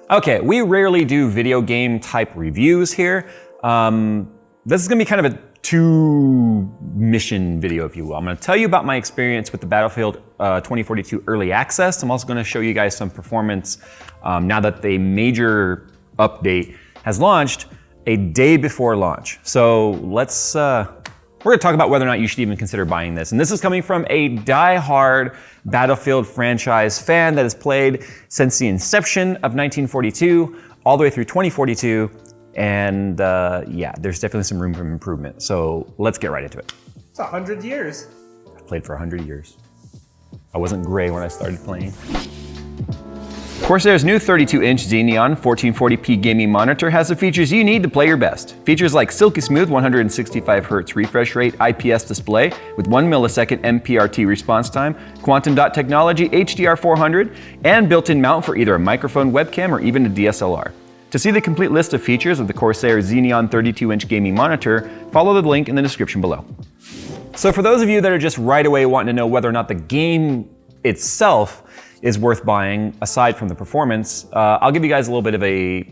Okay, we rarely do video game type reviews here. This is gonna be kind of a two-mission video, if you will. I'm gonna tell you about my experience with the Battlefield 2042 Early Access. I'm also gonna show you guys some performance now that the major update has launched a day before launch. So we're gonna talk about whether or not you should even consider buying this. And this is coming from a die-hard Battlefield franchise fan that has played since the inception of 1942 all the way through 2042. And yeah, there's definitely some room for improvement. So let's get right into it. It's 100 years. I've played for 100 years. I wasn't gray when I started playing. Corsair's new 32-inch Xeneon 1440p gaming monitor has the features you need to play your best. Features like silky smooth 165Hz refresh rate IPS display with 1 millisecond MPRT response time, quantum dot technology HDR400, and built-in mount for either a microphone, webcam, or even a DSLR. To see the complete list of features of the Corsair Xeneon 32-inch gaming monitor, follow the link in the description below. So for those of you that are just right away wanting to know whether or not the game itself is worth buying, aside from the performance, I'll give you guys a little bit of a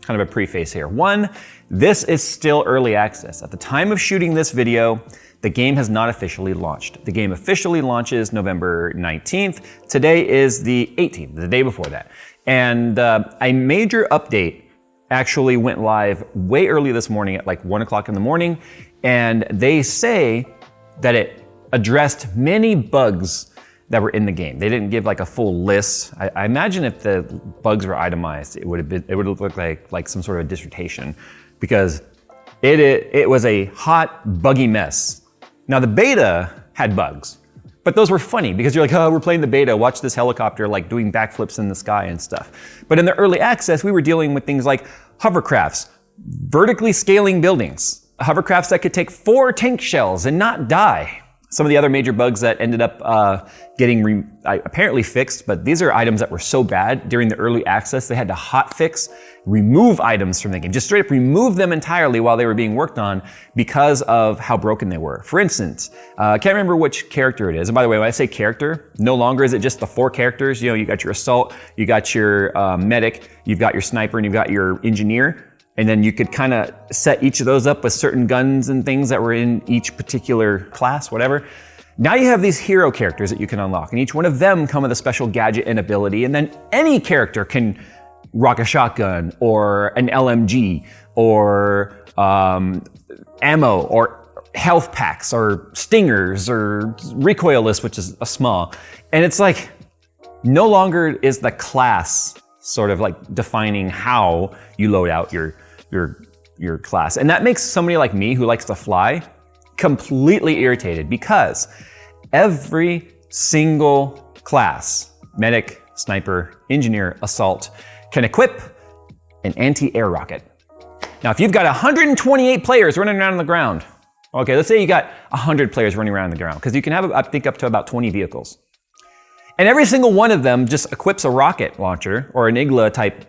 kind of a preface here. One, this is still early access. At the time of shooting this video, the game has not officially launched. The game officially launches November 19th. Today is the 18th, the day before that. And a major update actually went live way early this morning at like 1 o'clock in the morning. And they say that it addressed many bugs that were in the game. They didn't give like a full list. I imagine if the bugs were itemized, it would have looked like some sort of a dissertation, because it was a hot, buggy mess. Now the beta had bugs, but those were funny because you're like, oh, we're playing the beta, watch this helicopter like doing backflips in the sky and stuff. But in the early access, we were dealing with things like hovercrafts, vertically scaling buildings, hovercrafts that could take 4 tank shells and not die. Some of the other major bugs that ended up getting apparently fixed, but these are items that were so bad during the early access, they had to hotfix, remove items from the game, just straight up remove them entirely while they were being worked on because of how broken they were. For instance, I can't remember which character it is. And by the way, when I say character, no longer is it just the 4 characters. You know, you got your assault, you got your medic, you've got your sniper, and you've got your engineer. And then you could kind of set each of those up with certain guns and things that were in each particular class, whatever. Now you have these hero characters that you can unlock, and each one of them come with a special gadget and ability, and then any character can rock a shotgun, or an LMG, or ammo, or health packs, or stingers, or recoilless, which is a small. And it's like, no longer is the class sort of like defining how you load out your class. And that makes somebody like me who likes to fly completely irritated, because every single class, medic, sniper, engineer, assault, can equip an anti-air rocket. Now, if you've got 128 players running around on the ground, okay, let's say you got 100 players running around on the ground, because you can have, I think, up to about 20 vehicles. And every single one of them just equips a rocket launcher or an Igla type,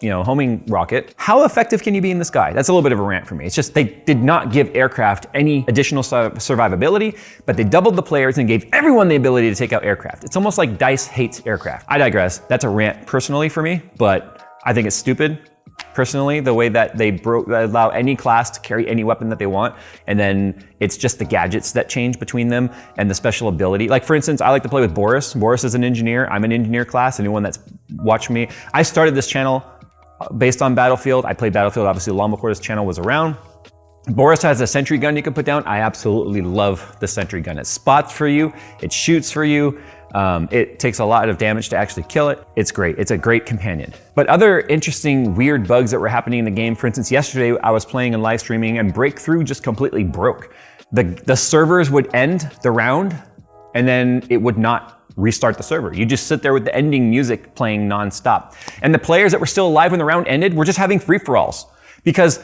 homing rocket. How effective can you be in the sky? That's a little bit of a rant for me. It's just they did not give aircraft any additional survivability, but they doubled the players and gave everyone the ability to take out aircraft. It's almost like DICE hates aircraft. I digress. That's a rant personally for me, but I think it's stupid. Personally, the way that they allow any class to carry any weapon that they want, and then it's just the gadgets that change between them and the special ability. Like, for instance, I like to play with Boris. Boris is an engineer. I'm an engineer class. Anyone that's watched me, I started this channel based on Battlefield. I played Battlefield, obviously, long before this channel was around. Boris has a sentry gun you can put down. I absolutely love the sentry gun. It spots for you, it shoots for you. It takes a lot of damage to actually kill it. It's great. It's a great companion. But other interesting, weird bugs that were happening in the game, for instance, yesterday I was playing and live streaming, and Breakthrough just completely broke. The servers would end the round, and then it would not restart the server. You just sit there with the ending music playing nonstop. And the players that were still alive when the round ended were just having free-for-alls, because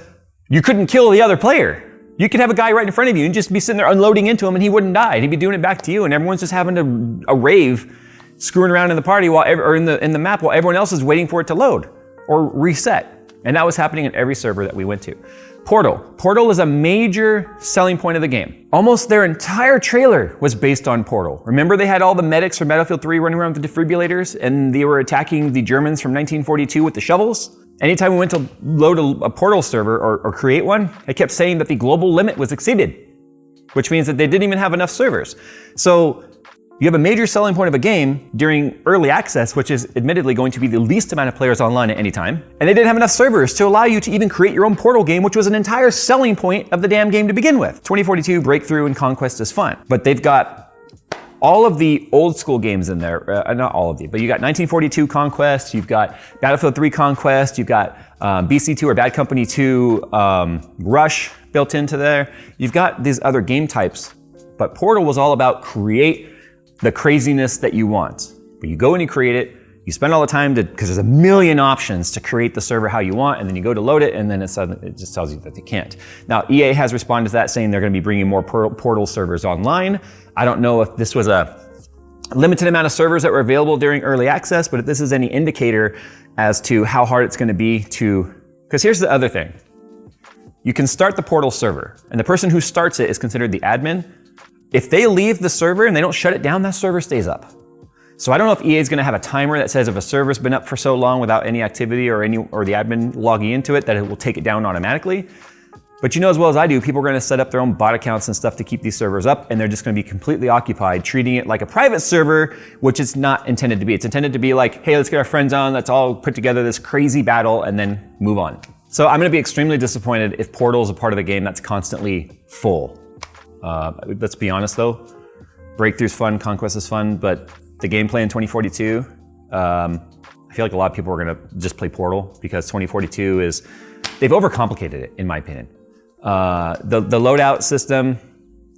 you couldn't kill the other player. You could have a guy right in front of you and just be sitting there unloading into him, and he wouldn't die. He'd be doing it back to you, and everyone's just having a rave, screwing around in the party or in the map while everyone else is waiting for it to load or reset. And that was happening in every server that we went to. Portal. Portal is a major selling point of the game. Almost their entire trailer was based on Portal. Remember they had all the medics from Battlefield 3 running around with the defibrillators and they were attacking the Germans from 1942 with the shovels? Anytime we went to load a Portal server or create one, it kept saying that the global limit was exceeded, which means that they didn't even have enough servers. So you have a major selling point of a game during early access, which is admittedly going to be the least amount of players online at any time. And they didn't have enough servers to allow you to even create your own Portal game, which was an entire selling point of the damn game to begin with. 2042 Breakthrough and Conquest is fun, but they've got all of the old school games in there, not all of them, but you got 1942 Conquest, you've got Battlefield 3 Conquest, you've got BC2 or Bad Company 2 Rush built into there. You've got these other game types, but Portal was all about create the craziness that you want. But you go and you create it, you spend all the time because there's a million options to create the server how you want, and then you go to load it, and then it just tells you that they can't. Now, EA has responded to that saying they're gonna be bringing more Portal servers online. I don't know if this was a limited amount of servers that were available during early access, but if this is any indicator as to how hard it's gonna be because here's the other thing. You can start the Portal server, and the person who starts it is considered the admin. If they leave the server and they don't shut it down, that server stays up. So I don't know if EA is gonna have a timer that says if a server's been up for so long without any activity or the admin logging into it, that it will take it down automatically. But you know as well as I do, people are gonna set up their own bot accounts and stuff to keep these servers up, and they're just gonna be completely occupied, treating it like a private server, which it's not intended to be. It's intended to be like, hey, let's get our friends on, let's all put together this crazy battle and then move on. So I'm gonna be extremely disappointed if Portal is a part of the game that's constantly full. Let's be honest though, Breakthrough's fun, Conquest is fun, but the gameplay in 2042, I feel like a lot of people are gonna just play Portal because 2042 they've overcomplicated it in my opinion. The loadout system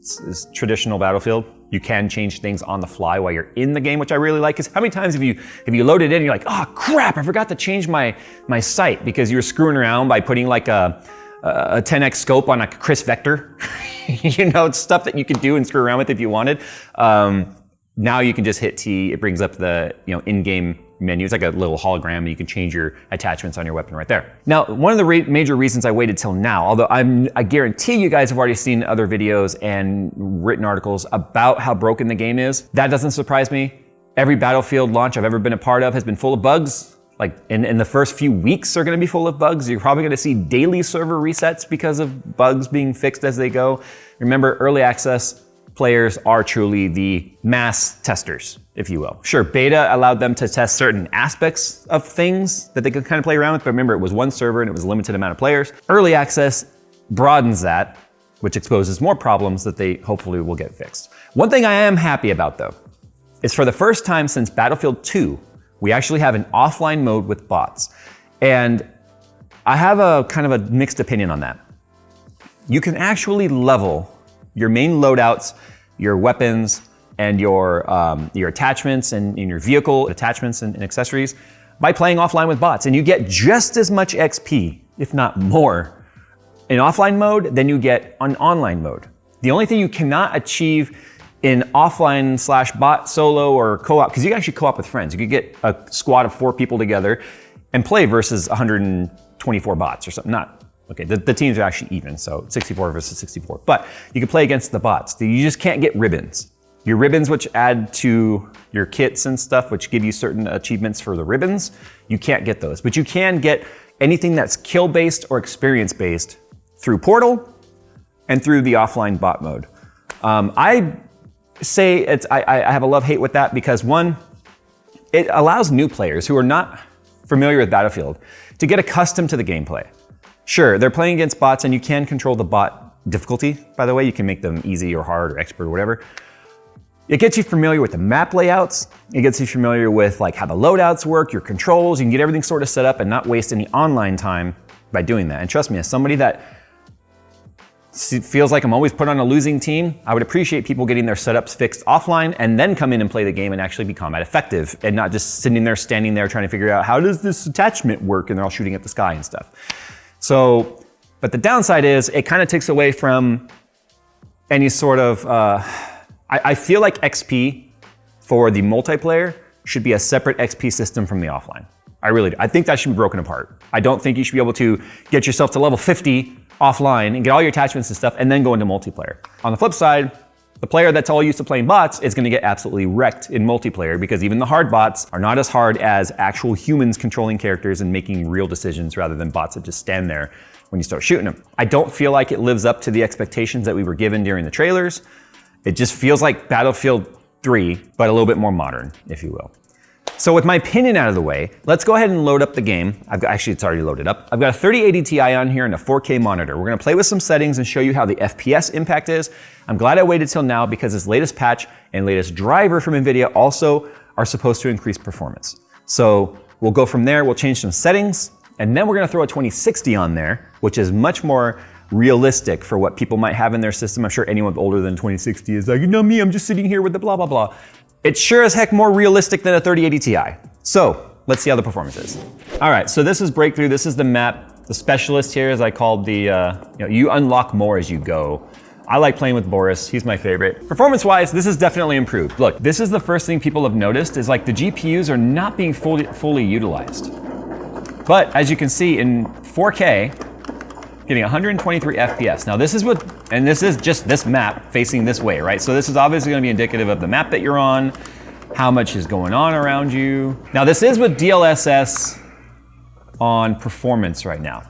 is traditional Battlefield. You can change things on the fly while you're in the game, which I really like, because how many times have you loaded in and you're like, oh crap, I forgot to change my sight because you were screwing around by putting like a 10x scope on a Chris Vector. You know, it's stuff that you could do and screw around with if you wanted. Now you can just hit T, it brings up the in-game menu. It's like a little hologram and you can change your attachments on your weapon right there. Now, one of the major reasons I waited till now, although I guarantee you guys have already seen other videos and written articles about how broken the game is, that doesn't surprise me. Every Battlefield launch I've ever been a part of has been full of bugs. Like in the first few weeks are gonna be full of bugs. You're probably gonna see daily server resets because of bugs being fixed as they go. Remember, early access players are truly the mass testers, if you will. Sure, beta allowed them to test certain aspects of things that they could kind of play around with, but remember, it was one server and it was a limited amount of players. Early access broadens that, which exposes more problems that they hopefully will get fixed. One thing I am happy about though, is for the first time since Battlefield 2, we actually have an offline mode with bots. And I have a kind of a mixed opinion on that. You can actually level your main loadouts, your weapons, and your attachments and your vehicle attachments and accessories by playing offline with bots. And you get just as much XP, if not more, in offline mode than you get on online mode. The only thing you cannot achieve in offline/bot solo or co-op, because you can actually co-op with friends. You could get a squad of 4 people together and play versus 124 bots or something. Okay, the teams are actually even, so 64 versus 64. But you can play against the bots. You just can't get ribbons. Your ribbons, which add to your kits and stuff, which give you certain achievements for the ribbons, you can't get those. But you can get anything that's kill-based or experience-based through Portal and through the offline bot mode. I say I have a love-hate with that because one, it allows new players who are not familiar with Battlefield to get accustomed to the gameplay. Sure, they're playing against bots and you can control the bot difficulty, by the way. You can make them easy or hard or expert or whatever. It gets you familiar with the map layouts. It gets you familiar with like how the loadouts work, your controls. You can get everything sort of set up and not waste any online time by doing that. And trust me, as somebody that feels like I'm always put on a losing team, I would appreciate people getting their setups fixed offline and then come in and play the game and actually be combat effective and not just standing there trying to figure out how does this attachment work and they're all shooting at the sky and stuff. So, but the downside is it kind of takes away from any sort of, I feel like XP for the multiplayer should be a separate XP system from the offline. I really do. I think that should be broken apart. I don't think you should be able to get yourself to level 50 offline and get all your attachments and stuff and then go into multiplayer. On the flip side, the player that's all used to playing bots is gonna get absolutely wrecked in multiplayer because even the hard bots are not as hard as actual humans controlling characters and making real decisions rather than bots that just stand there when you start shooting them. I don't feel like it lives up to the expectations that we were given during the trailers. It just feels like Battlefield 3, but a little bit more modern, if you will. So with my opinion out of the way, let's go ahead and load up the game. Actually, it's already loaded up. I've got a 3080 Ti on here and a 4K monitor. We're gonna play with some settings and show you how the FPS impact is. I'm glad I waited till now because this latest patch and latest driver from NVIDIA also are supposed to increase performance. So we'll go from there, we'll change some settings, and then we're gonna throw a 2060 on there, which is much more realistic for what people might have in their system. I'm sure anyone older than 2060 is like, you know me, I'm just sitting here with the blah, blah, blah. It's sure as heck more realistic than a 3080 Ti. So let's see how the performance is. All right, so this is Breakthrough. This is the map. The specialist here is I called the, you unlock more as you go. I like playing with Boris, he's my favorite. Performance-wise, this is definitely improved. Look, this is the first thing people have noticed is like the GPUs are not being fully utilized. But as you can see in 4K, getting 123 FPS. Now this is and this is just this map facing this way, right? So this is obviously gonna be indicative of the map that you're on, how much is going on around you. Now this is with DLSS on performance right now.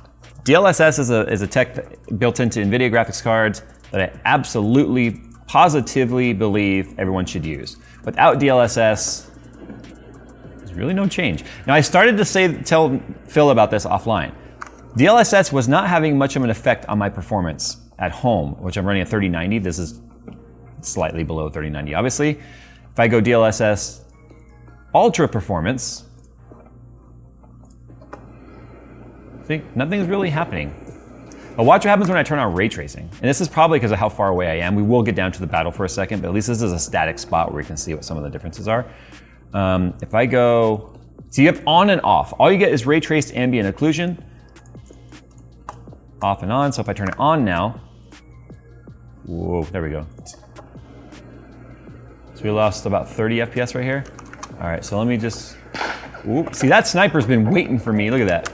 DLSS is a tech built into NVIDIA graphics cards that I absolutely, positively believe everyone should use. Without DLSS, there's really no change. Now I started to tell Phil about this offline. DLSS was not having much of an effect on my performance at home, which I'm running at 3090. This is slightly below 3090, obviously. If I go DLSS Ultra Performance, see, nothing's really happening. But watch what happens when I turn on ray tracing. And this is probably because of how far away I am. We will get down to the battle for a second, but at least this is a static spot where you can see what some of the differences are. If I go, so you have on and off. All you get is ray traced ambient occlusion. Off and on, so if I turn it on now, whoa, there we go. So we lost about 30 FPS right here. All right, so let me just, whoop. See, that sniper's been waiting for me, look at that.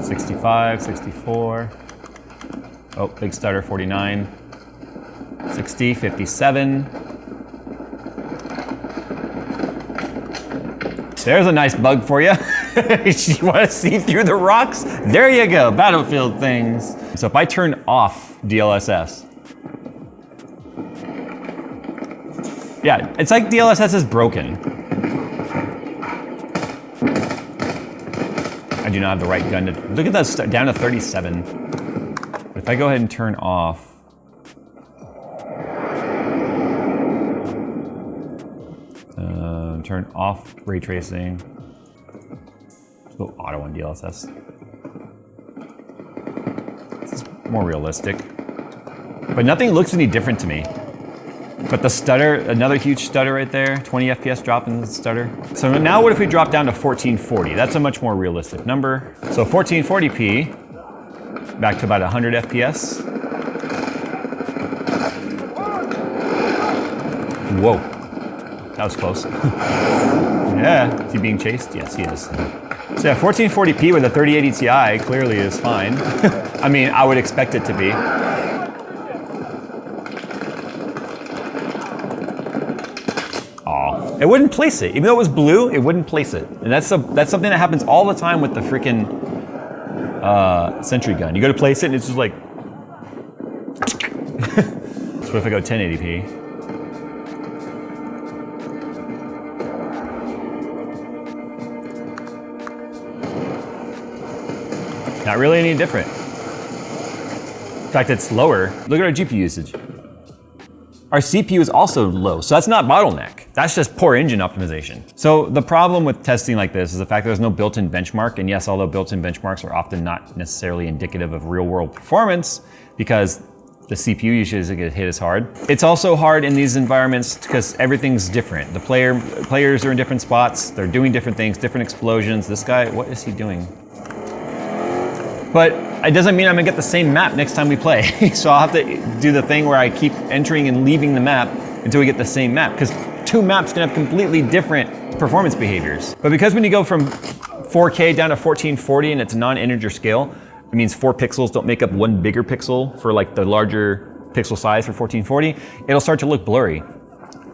65, 64. Oh, big stutter, 49. 60, 57. There's a nice bug for you. You want to see through the rocks? There you go, Battlefield things. So if I turn off DLSS, yeah, it's like DLSS is broken. I do not have the right gun to, look at that, down to 37. But if I go ahead and turn off, turn off ray tracing. Let's go auto on DLSS. This is more realistic. But nothing looks any different to me. But the stutter, another huge stutter right there, 20 FPS drop in the stutter. So now what if we drop down to 1440? That's a much more realistic number. So 1440p, back to about 100 FPS. Whoa. That was close. Yeah, is he being chased? Yes, he is. So yeah, 1440p with a 3080 Ti clearly is fine. I mean, I would expect it to be. Aw, it wouldn't place it. Even though it was blue, it wouldn't place it. And that's something that happens all the time with the freaking Sentry gun. You go to place it and it's just like... So what if I go 1080p? Not really any different. In fact, it's lower. Look at our GPU usage. Our CPU is also low, so that's not bottleneck. That's just poor engine optimization. So the problem with testing like this is the fact that there's no built-in benchmark, and yes, although built-in benchmarks are often not necessarily indicative of real-world performance, because the CPU usually doesn't get hit as hard. It's also hard in these environments because everything's different. The players are in different spots, they're doing different things, different explosions. This guy, what is he doing? But it doesn't mean I'm gonna get the same map next time we play. So I'll have to do the thing where I keep entering and leaving the map until we get the same map. Because two maps can have completely different performance behaviors. But because when you go from 4K down to 1440 and it's a non-integer scale, it means 4 pixels don't make up one bigger pixel for like the larger pixel size for 1440, it'll start to look blurry.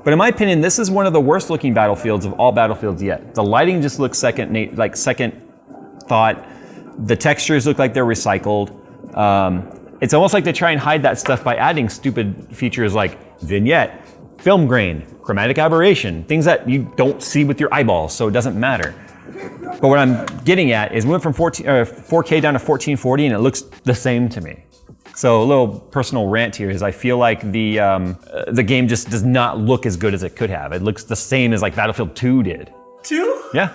But in my opinion, this is one of the worst looking battlefields of all battlefields yet. The lighting just looks second thought. The textures look like they're recycled. It's almost like they try and hide that stuff by adding stupid features like vignette, film grain, chromatic aberration, things that you don't see with your eyeballs, so it doesn't matter. But what I'm getting at is we went from 4K down to 1440 and it looks the same to me. So a little personal rant here is I feel like the game just does not look as good as it could have. It looks the same as like Battlefield 2 did. 2? Yeah.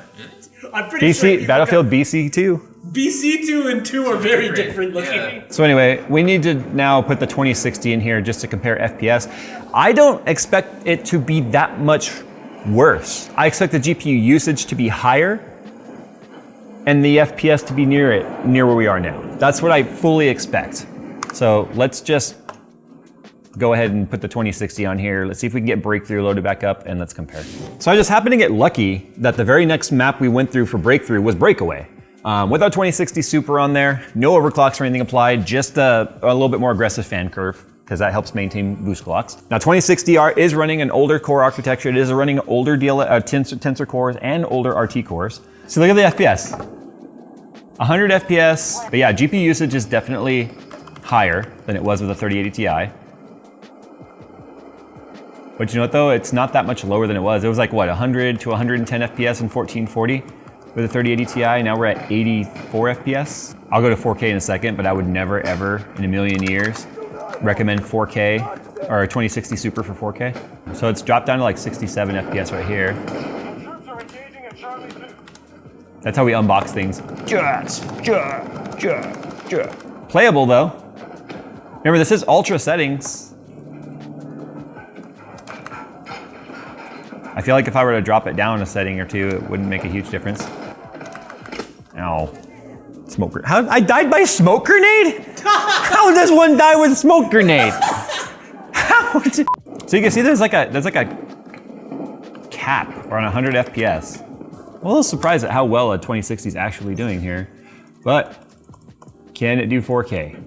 I'm pretty sure Battlefield BC 2. BC 2 and 2 are very different looking. Yeah. So anyway, we need to now put the 2060 in here just to compare FPS. I don't expect it to be that much worse. I expect the GPU usage to be higher and the FPS to be near where we are now. That's what I fully expect. So let's just go ahead and put the 2060 on here. Let's see if we can get Breakthrough loaded back up and let's compare. So I just happened to get lucky that the very next map we went through for Breakthrough was Breakaway. With our 2060 Super on there, no overclocks or anything applied, just a little bit more aggressive fan curve because that helps maintain boost clocks. Now 2060R is running an older core architecture. It is running older tensor cores and older RT cores. So look at the FPS. 100 FPS, but yeah, GPU usage is definitely higher than it was with a 3080 Ti. But you know what though? It's not that much lower than it was. It was like what, 100 to 110 FPS in 1440 with a 3080 Ti. Now we're at 84 FPS. I'll go to 4K in a second, but I would never ever in a million years recommend 4K or a 2060 Super for 4K. So it's dropped down to like 67 FPS right here. That's how we unbox things. Playable though. Remember, this is ultra settings. I feel like if I were to drop it down a setting or two, it wouldn't make a huge difference. Ow. Smoke grenade. How? I died by smoke grenade? How does one die with a smoke grenade? How? So you can see there's like a cap on 100 FPS. I'm a little surprised at how well a 2060 is actually doing here, but can it do 4K?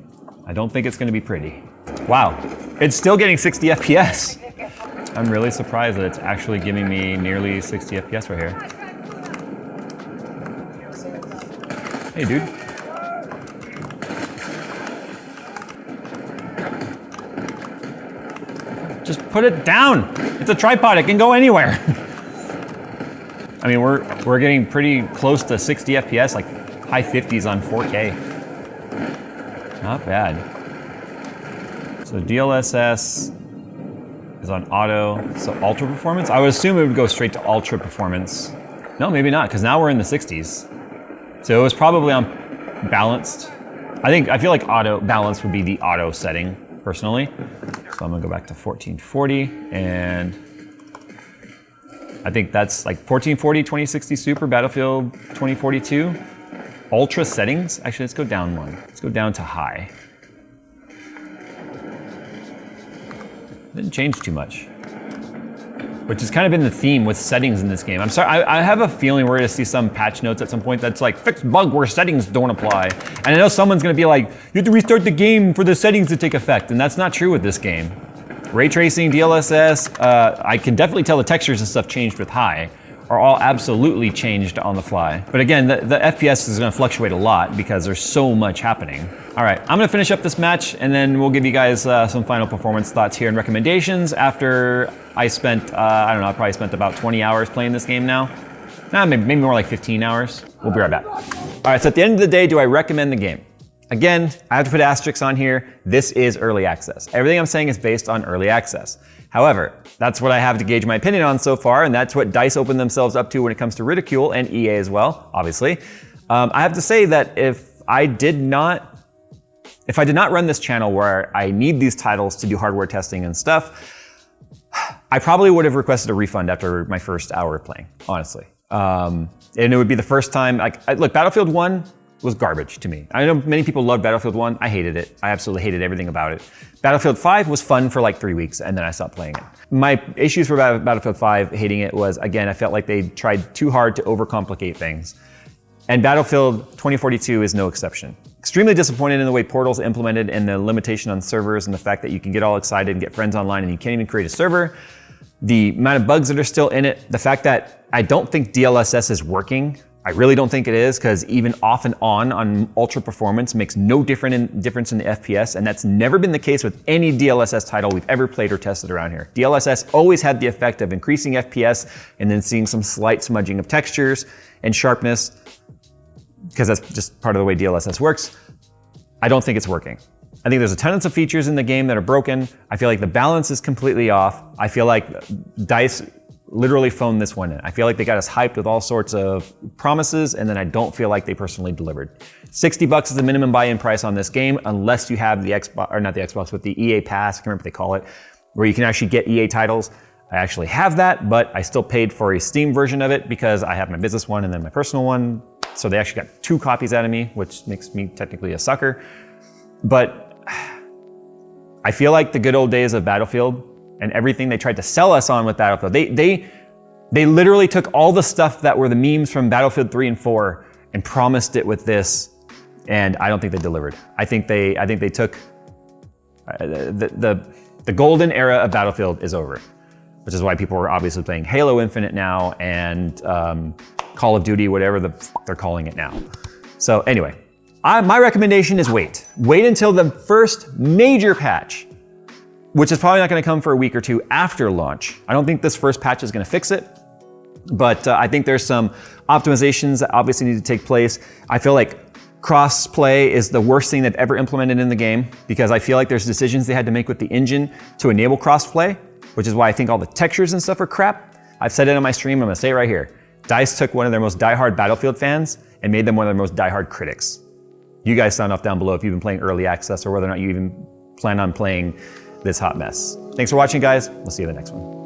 I don't think it's gonna be pretty. Wow, it's still getting 60 FPS. I'm really surprised that it's actually giving me nearly 60 FPS right here. Hey dude. Just put it down. It's a tripod, it can go anywhere. I mean, we're getting pretty close to 60 FPS, like high 50s on 4K. Not bad. So DLSS is on auto, so ultra performance. I would assume it would go straight to ultra performance. No, maybe not, because now we're in the 60s. So it was probably on balanced. I feel like auto balance would be the auto setting, personally. So I'm gonna go back to 1440, and I think that's like 1440, 2060 Super, Battlefield 2042. Ultra settings, actually let's go down one. Let's go down to high. Didn't change too much. Which has kind of been the theme with settings in this game. I'm sorry, I have a feeling we're gonna see some patch notes at some point that's like, fixed bug where settings don't apply. And I know someone's gonna be like, you have to restart the game for the settings to take effect, and that's not true with this game. Ray tracing, DLSS, I can definitely tell the textures and stuff changed with high, are all absolutely changed on the fly. But again, the FPS is gonna fluctuate a lot because there's so much happening. All right, I'm gonna finish up this match and then we'll give you guys some final performance thoughts here and recommendations after I spent, I don't know, I probably spent about 20 hours playing this game now. Nah, maybe more like 15 hours. We'll be right back. All right, so at the end of the day, do I recommend the game? Again, I have to put asterisks on here. This is early access. Everything I'm saying is based on early access. However, that's what I have to gauge my opinion on so far, and that's what DICE opened themselves up to when it comes to ridicule, and EA as well, obviously. I have to say that if I did not run this channel where I need these titles to do hardware testing and stuff, I probably would have requested a refund after my first hour of playing, honestly. And it would be the first time, look, Battlefield 1, was garbage to me. I know many people loved Battlefield 1. I hated it. I absolutely hated everything about it. Battlefield 5 was fun for like 3 weeks, and then I stopped playing it. My issues for Battlefield 5, hating it, was, again, I felt like they tried too hard to overcomplicate things. And Battlefield 2042 is no exception. Extremely disappointed in the way Portal's implemented and the limitation on servers and the fact that you can get all excited and get friends online and you can't even create a server. The amount of bugs that are still in it, the fact that I don't think DLSS is working. I really don't think it is, because even off and on ultra performance makes no difference in the FPS, and that's never been the case with any DLSS title we've ever played or tested around here. DLSS always had the effect of increasing FPS and then seeing some slight smudging of textures and sharpness, because that's just part of the way DLSS works. I don't think it's working. I think there's a ton of features in the game that are broken. I feel like the balance is completely off. I feel like DICE literally phoned this one in. I feel like they got us hyped with all sorts of promises, and then I don't feel like they personally delivered. $60 is the minimum buy-in price on this game, unless you have the Xbox, or not the Xbox, but the EA Pass, I can't remember what they call it, where you can actually get EA titles. I actually have that, but I still paid for a Steam version of it because I have my business one and then my personal one. So they actually got 2 copies out of me, which makes me technically a sucker. But I feel like the good old days of Battlefield and everything they tried to sell us on with Battlefield, they literally took all the stuff that were the memes from Battlefield 3 and 4 and promised it with this, and I don't think they delivered. I think they took the golden era of Battlefield is over, which is why people are obviously playing Halo Infinite now and Call of Duty, whatever they're calling it now. So anyway, my recommendation is wait. Wait until the first major patch, which is probably not gonna come for a week or 2 after launch. I don't think this first patch is gonna fix it, but I think there's some optimizations that obviously need to take place. I feel like cross-play is the worst thing they've ever implemented in the game, because I feel like there's decisions they had to make with the engine to enable cross-play, which is why I think all the textures and stuff are crap. I've said it on my stream, I'm gonna say it right here. DICE took one of their most diehard Battlefield fans and made them one of their most diehard critics. You guys sound off down below if you've been playing early access or whether or not you even plan on playing this hot mess. Thanks for watching, guys. We'll see you in the next one.